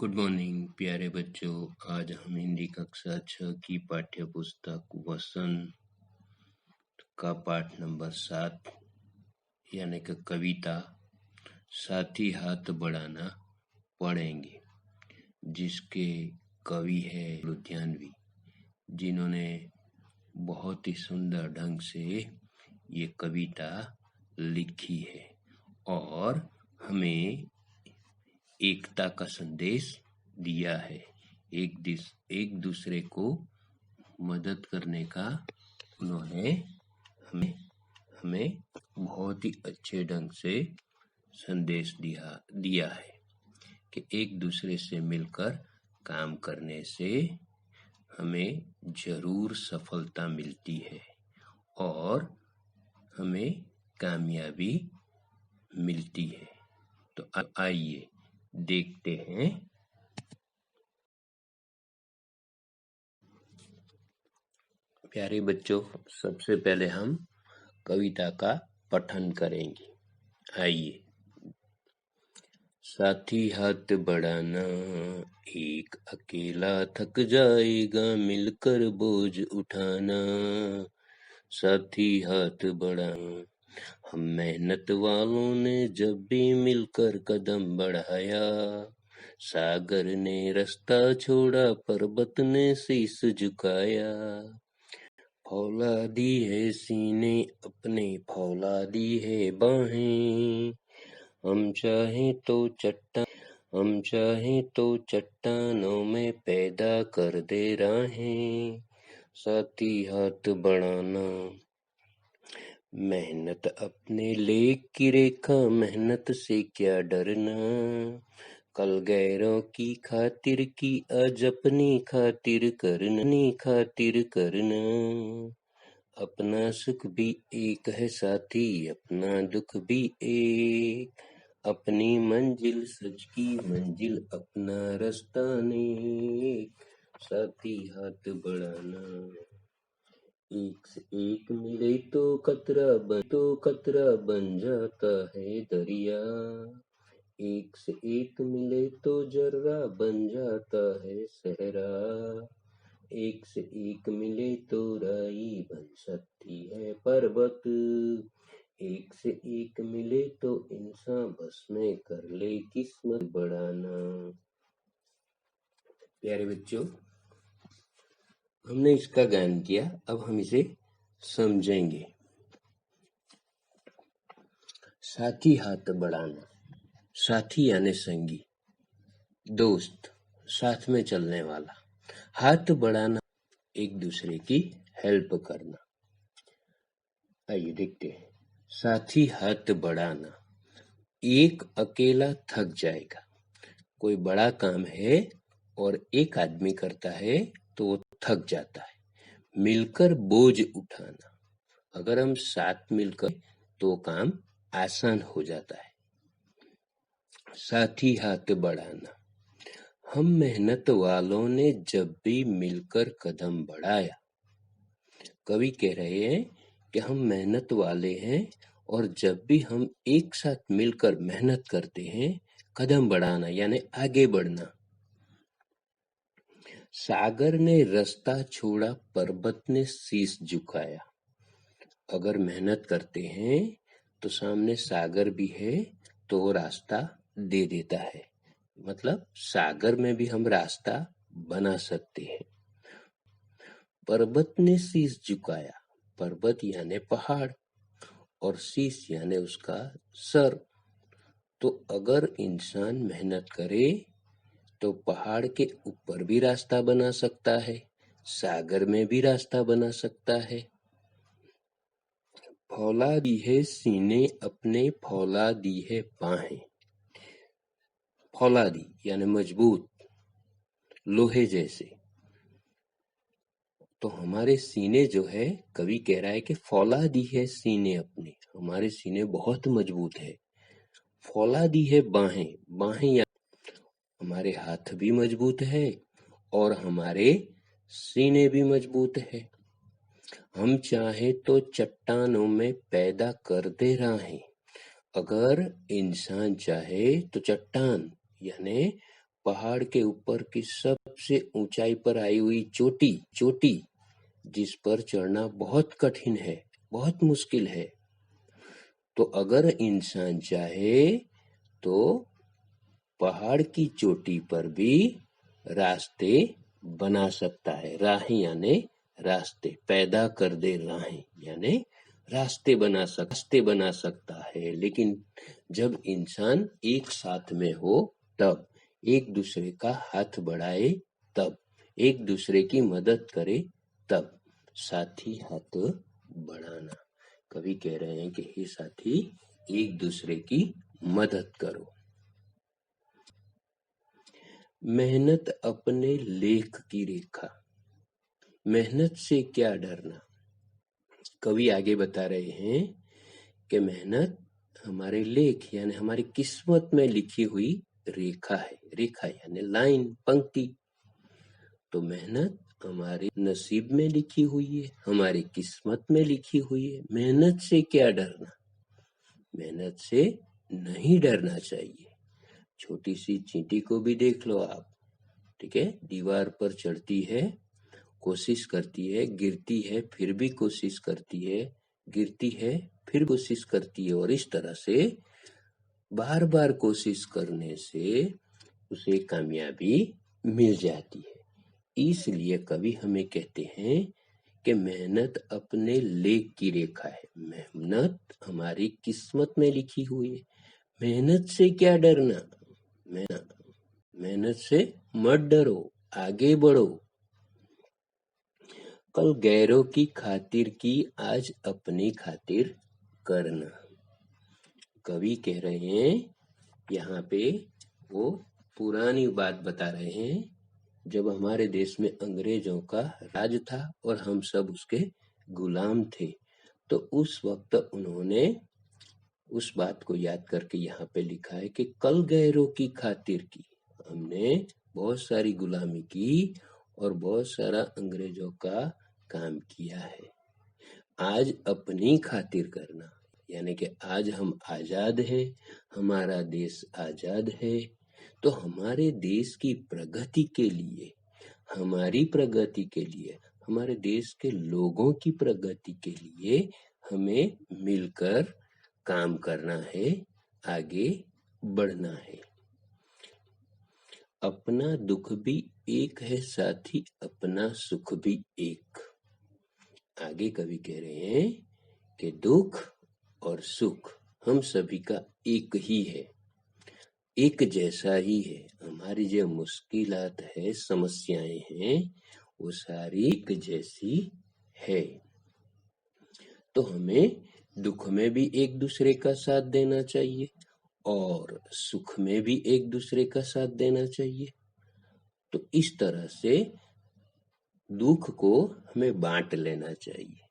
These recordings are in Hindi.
गुड मॉर्निंग प्यारे बच्चों। आज हम हिंदी कक्षा 6 की पाठ्य पुस्तक वसंत का पाठ नंबर 7 यानी कि कविता साथी हाथ बढ़ाना पढ़ेंगे, जिसके कवि है लुधियानवी, जिन्होंने बहुत ही सुंदर ढंग से ये कविता लिखी है और हमें एकता का संदेश दिया है। एक दूसरे को मदद करने का उन्होंने हमें बहुत ही अच्छे ढंग से संदेश दिया है कि एक दूसरे से मिलकर काम करने से हमें जरूर सफलता मिलती है और हमें कामयाबी मिलती है। तो आइए देखते हैं। प्यारे बच्चों, सबसे पहले हम कविता का पठन करेंगे। आइए। साथी हाथ बढ़ाना, एक अकेला थक जाएगा, मिलकर बोझ उठाना। साथी हाथ बढ़ाना, हम मेहनत वालों ने जब भी मिलकर कदम बढ़ाया। सागर ने रास्ता छोड़ा, पर्वत ने शीश झुकाया। फौलादी है सीने अपने, फौलादी है बाहें। हम चाहे तो चट्टानों में पैदा कर दे राहें। साथी हाथ बढ़ाना, मेहनत अपने लेख की रेखा, मेहनत से क्या डरना। कल गैरों की खातिर की, आज अपनी खातिर करना। अपना सुख भी एक है साथी, अपना दुख भी एक। अपनी मंजिल सच की मंजिल, अपना रास्ता नेक। साथी हाथ बढ़ाना, एक से एक मिले तो कतरा बन जाता है दरिया। एक से एक मिले तो जर्रा बन जाता है सहरा। एक से एक मिले तो राई बन सकती है पर्वत। एक से एक मिले तो इंसान बस में कर ले किस्मत बढ़ाना। प्यारे बच्चों, हमने इसका गान किया, अब हम इसे समझेंगे। साथी हाथ बढ़ाना, साथी यानी संगी, दोस्त, साथ में चलने वाला। हाथ बढ़ाना, एक दूसरे की हेल्प करना। आइए देखते हैं। साथी हाथ बढ़ाना, एक अकेला थक जाएगा। कोई बड़ा काम है और एक आदमी करता है तो वो थक जाता है। मिलकर बोझ उठाना, अगर हम साथ मिलकर तो काम आसान हो जाता है। साथी हाथ बढ़ाना, हम मेहनत वालों ने जब भी मिलकर कदम बढ़ाया। कवि कह रहे हैं कि हम मेहनत वाले हैं और जब भी हम एक साथ मिलकर मेहनत करते हैं, कदम बढ़ाना यानी आगे बढ़ना। सागर ने रास्ता छोड़ा, पर्वत ने शीश झुकाया। अगर मेहनत करते हैं तो सामने सागर भी है तो वो रास्ता दे देता है। मतलब सागर में भी हम रास्ता बना सकते हैं। पर्वत ने शीश झुकाया, पर्वत यानी पहाड़ और शीश यानी उसका सर। तो अगर इंसान मेहनत करे तो पहाड़ के ऊपर भी रास्ता बना सकता है, सागर में भी रास्ता बना सकता है। फौलादी है सीने अपने, फौलादी है बाहें। फौलादी यानी मजबूत, लोहे जैसे। तो हमारे सीने जो है, कवि कह रहा है कि फौलादी है सीने अपने, हमारे सीने बहुत मजबूत है। फौलादी है बाहें, बाहें या हमारे हाथ भी मजबूत है और हमारे सीने भी मजबूत है। हम चाहे तो चट्टानों में पैदा कर दे राहें। अगर इंसान चाहे तो चट्टान यानी पहाड़ के ऊपर की सबसे ऊंचाई पर आई हुई चोटी जिस पर चढ़ना बहुत कठिन है, बहुत मुश्किल है। तो अगर इंसान चाहे तो पहाड़ की चोटी पर भी रास्ते बना सकता है। राहें यानी रास्ते, पैदा कर दे राहें यानी रास्ते बना सकता है। लेकिन जब इंसान एक साथ में हो तब, एक दूसरे का हाथ बढ़ाए तब, एक दूसरे की मदद करे तब। साथी हाथ बढ़ाना, कवि कह रहे हैं कि हे साथी, एक दूसरे की मदद करो। मेहनत अपने लेख की रेखा, मेहनत से क्या डरना। कवि आगे बता रहे हैं कि मेहनत हमारे लेख यानी हमारी किस्मत में लिखी हुई रेखा है। रेखा यानी लाइन, पंक्ति। तो मेहनत हमारे नसीब में लिखी हुई है, हमारी किस्मत में लिखी हुई है। मेहनत से क्या डरना, मेहनत से नहीं डरना चाहिए। छोटी सी चींटी को भी देख लो आप, ठीक है, दीवार पर चढ़ती है, कोशिश करती है, गिरती है, फिर भी कोशिश करती है, गिरती है, फिर कोशिश करती है, और इस तरह से बार बार कोशिश करने से उसे कामयाबी मिल जाती है। इसलिए कवि हमें कहते हैं कि मेहनत अपने लेख की रेखा है। मेहनत हमारी किस्मत में लिखी हुई है। मेहनत से क्या डरना, मेहनत से मत डरो, आगे बढ़ो। कल गैरों की खातिर की, आज अपनी खातिर करना। कवि कह रहे हैं यहाँ पे, वो पुरानी बात बता रहे हैं जब हमारे देश में अंग्रेजों का राज था और हम सब उसके गुलाम थे। तो उस वक्त उन्होंने उस बात को याद करके यहाँ पे लिखा है कि कल गैरों की खातिर की, हमने बहुत सारी गुलामी की और बहुत सारा अंग्रेजों का काम किया है। आज अपनी खातिर करना यानी कि आज हम आजाद हैं, हमारा देश आजाद है, तो हमारे देश की प्रगति के लिए, हमारी प्रगति के लिए, हमारे देश के लोगों की प्रगति के लिए हमें मिलकर काम करना है, आगे बढ़ना है। अपना दुख भी एक है साथी, अपना सुख भी एक। आगे कवि कह रहे हैं कि दुख और सुख हम सभी का एक ही है, एक जैसा ही है। हमारी जो मुश्किलात है, समस्याएं हैं, वो सारी एक जैसी है। तो हमें दुख में भी एक दूसरे का साथ देना चाहिए और सुख में भी एक दूसरे का साथ देना चाहिए। तो इस तरह से दुख को हमें बांट लेना चाहिए,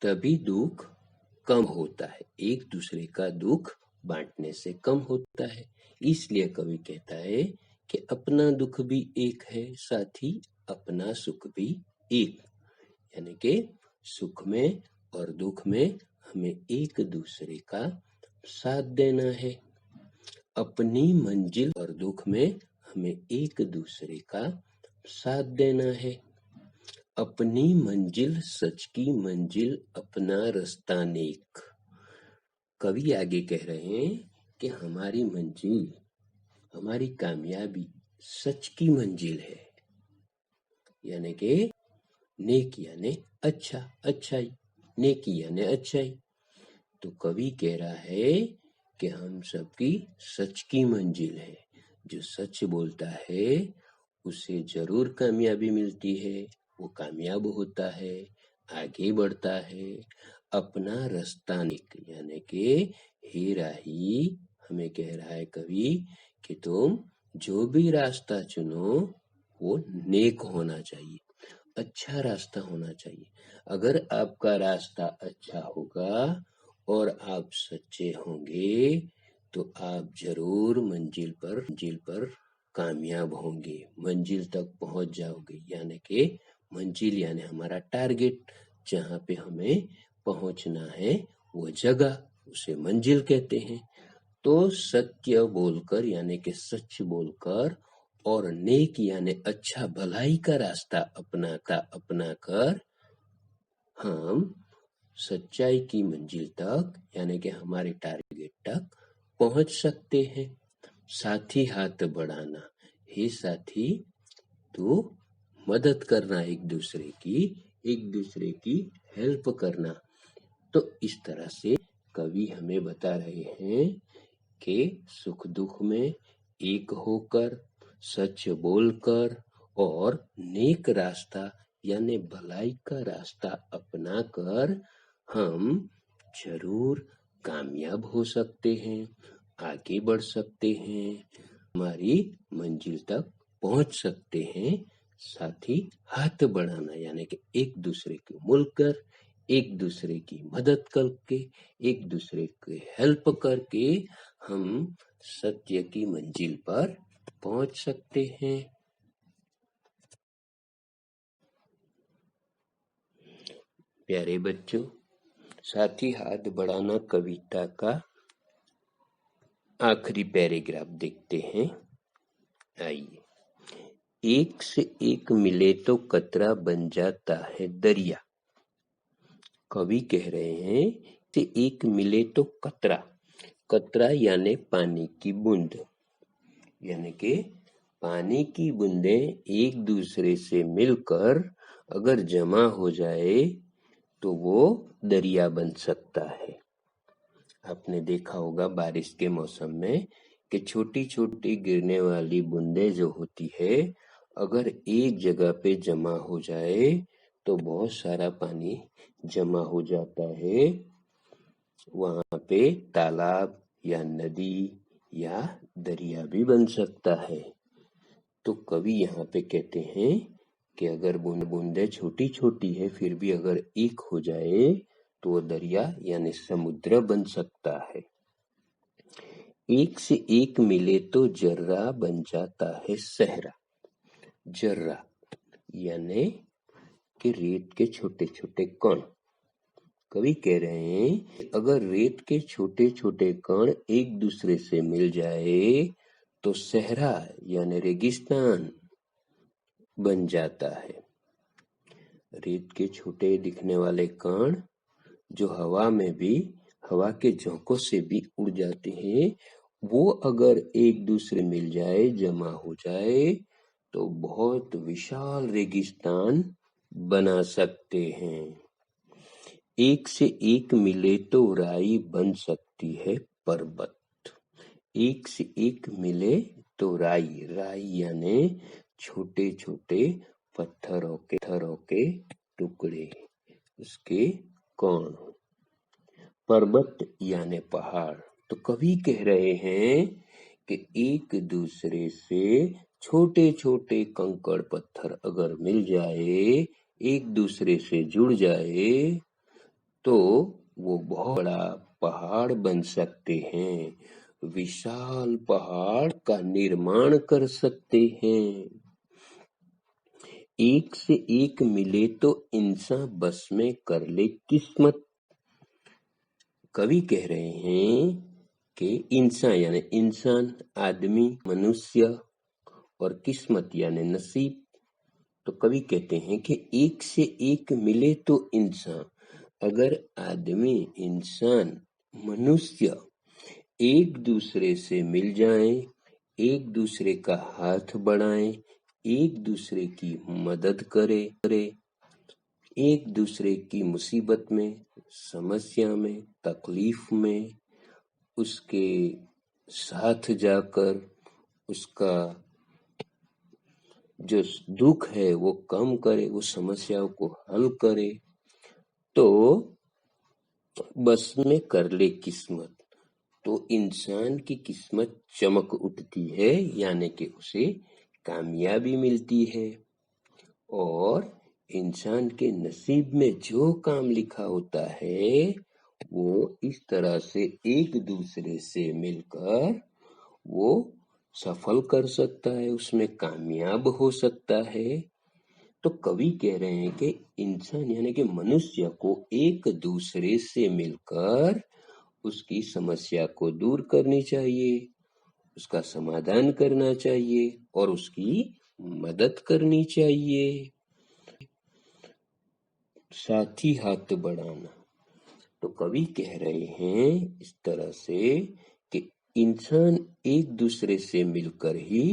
तभी दुख कम होता है। एक दूसरे का दुख बांटने से कम होता है। इसलिए कवि कहता है कि अपना दुख भी एक है साथी, अपना सुख भी एक। यानी कि सुख में और दुख में हमें एक दूसरे का साथ देना है। अपनी मंजिल और दुख में हमें एक दूसरे का साथ देना है। अपनी मंजिल सच की मंजिल, अपना रास्ता नेक। कवि आगे कह रहे हैं कि हमारी मंजिल, हमारी कामयाबी सच की मंजिल है, यानी कि नेक यानी अच्छा, अच्छाई, नेकी यानी अच्छाई। तो कवि कह रहा है कि हम सबकी सच की मंजिल है। जो सच बोलता है उसे जरूर कामयाबी मिलती है, वो कामयाब होता है, आगे बढ़ता है। अपना रास्ता नेक यानी कि हे राही, हमें कह रहा है कवि कि तुम जो भी रास्ता चुनो वो नेक होना चाहिए, अच्छा रास्ता होना चाहिए। अगर आपका रास्ता अच्छा होगा और आप सच्चे होंगे तो आप जरूर मंजिल पर कामयाब होंगे, मंजिल तक पहुंच जाओगे। यानी कि मंजिल यानी हमारा टारगेट, जहाँ पे हमें पहुंचना है वो जगह, उसे मंजिल कहते हैं। तो सत्य बोलकर यानी कि सच बोलकर और नेक यानी अच्छा भलाई का रास्ता अपनाकर हम सच्चाई की मंजिल तक यानी कि हमारे टारगेट तक पहुंच सकते हैं। साथी हाथ बढ़ाना, हे साथी तो मदद करना, एक दूसरे की हेल्प करना। तो इस तरह से कवि हमें बता रहे हैं कि सुख दुख में एक होकर, सच बोलकर और नेक रास्ता यानी भलाई का रास्ता अपनाकर हम जरूर कामयाब हो सकते हैं, आगे बढ़ सकते हैं, हमारी मंजिल तक पहुंच सकते हैं। साथ ही हाथ बढ़ाना यानी कि एक दूसरे को मिलकर, एक दूसरे की मदद करके, एक दूसरे की हेल्प करके हम सत्य की मंजिल पर पहुंच सकते हैं। प्यारे बच्चों, साथी हाथ बढ़ाना कविता का आखिरी पैराग्राफ देखते हैं। आइए। एक से एक मिले तो कतरा बन जाता है दरिया। कवि कह रहे हैं कि एक मिले तो कतरा, कतरा यानी पानी की बूंद, यानी कि पानी की बूंदें एक दूसरे से मिलकर अगर जमा हो जाए तो वो दरिया बन सकता है। आपने देखा होगा बारिश के मौसम में कि छोटी छोटी गिरने वाली बूंदें जो होती है अगर एक जगह पे जमा हो जाए तो बहुत सारा पानी जमा हो जाता है, वहां पे तालाब या नदी या दरिया भी बन सकता है। तो कवि यहाँ पे कहते हैं कि अगर बूंदें छोटी छोटी है फिर भी अगर एक हो जाए तो वो दरिया यानी समुद्र बन सकता है। एक से एक मिले तो जर्रा बन जाता है सहरा। जर्रा यानी कि रेत के छोटे छोटे कण। कवि कह रहे हैं अगर रेत के छोटे छोटे कण एक दूसरे से मिल जाए तो सहरा यानी रेगिस्तान बन जाता है। रेत के छोटे दिखने वाले कण जो हवा में भी, हवा के झोंकों से भी उड़ जाते हैं, वो अगर एक दूसरे मिल जाए, जमा हो जाए तो बहुत विशाल रेगिस्तान बना सकते हैं। एक से एक मिले तो राई बन सकती है पर्वत। एक से एक मिले तो राई, राई यानी छोटे छोटे पत्थरों के टुकड़े, उसके कण। पर्वत यानी पहाड़। तो कवि कह रहे हैं कि एक दूसरे से छोटे छोटे कंकड़ पत्थर अगर मिल जाए, एक दूसरे से जुड़ जाए तो वो बहुत बड़ा पहाड़ बन सकते हैं, विशाल पहाड़ का निर्माण कर सकते हैं। एक से एक मिले तो इंसान बस में कर ले किस्मत। कवि कह रहे हैं कि इंसान यानी इंसान, आदमी, मनुष्य और किस्मत यानी नसीब। तो कवि कहते हैं कि एक से एक मिले तो इंसान, अगर आदमी, इंसान, मनुष्य एक दूसरे से मिल जाएं, एक दूसरे का हाथ बढ़ाएं, एक दूसरे की मदद करे, एक दूसरे की मुसीबत में, समस्या में, तकलीफ में उसके साथ जाकर उसका जो दुख है वो कम करे, वो समस्याओं को हल करे, तो बस में कर ले किस्मत। तो इंसान की किस्मत चमक उठती है यानी कि उसे कामयाबी मिलती है। और इंसान के नसीब में जो काम लिखा होता है वो इस तरह से एक दूसरे से मिलकर वो सफल कर सकता है, उसमें कामयाब हो सकता है। तो कवि कह रहे हैं कि इंसान यानी कि मनुष्य को एक दूसरे से मिलकर उसकी समस्या को दूर करनी चाहिए, उसका समाधान करना चाहिए और उसकी मदद करनी चाहिए। साथी हाथ बढ़ाना, तो कवि कह रहे हैं इस तरह से कि इंसान एक दूसरे से मिलकर ही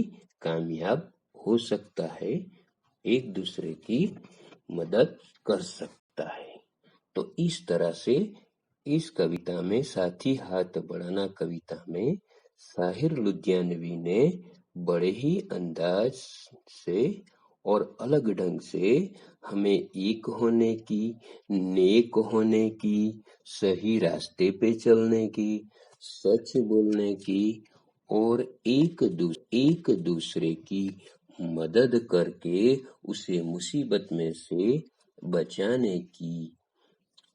कामयाब हो सकता है, एक दूसरे की मदद कर सकता है। तो इस तरह से इस कविता में, साथी हाथ बढ़ाना कविता में, साहिर लुधियानवी ने बड़े ही अंदाज से और अलग ढंग से हमें एक होने की, नेक होने की, सही रास्ते पे चलने की, सच बोलने की और एक दूसरे की मदद करके उसे मुसीबत में से बचाने की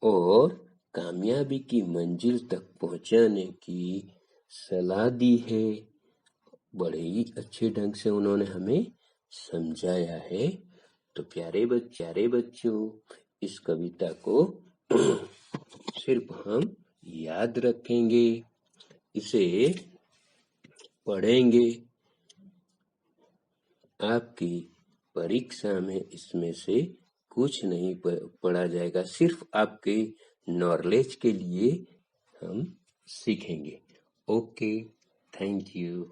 और कामयाबी की मंजिल तक पहुंचाने की सलाह दी है। बड़े ही अच्छे ढंग से उन्होंने हमें समझाया है। तो प्यारे बच्चों, इस कविता को सिर्फ हम याद रखेंगे, इसे पढ़ेंगे, आपकी परीक्षा में इसमें से कुछ नहीं पढ़ा जाएगा, सिर्फ आपके नॉलेज के लिए हम सीखेंगे। Okay, thank you.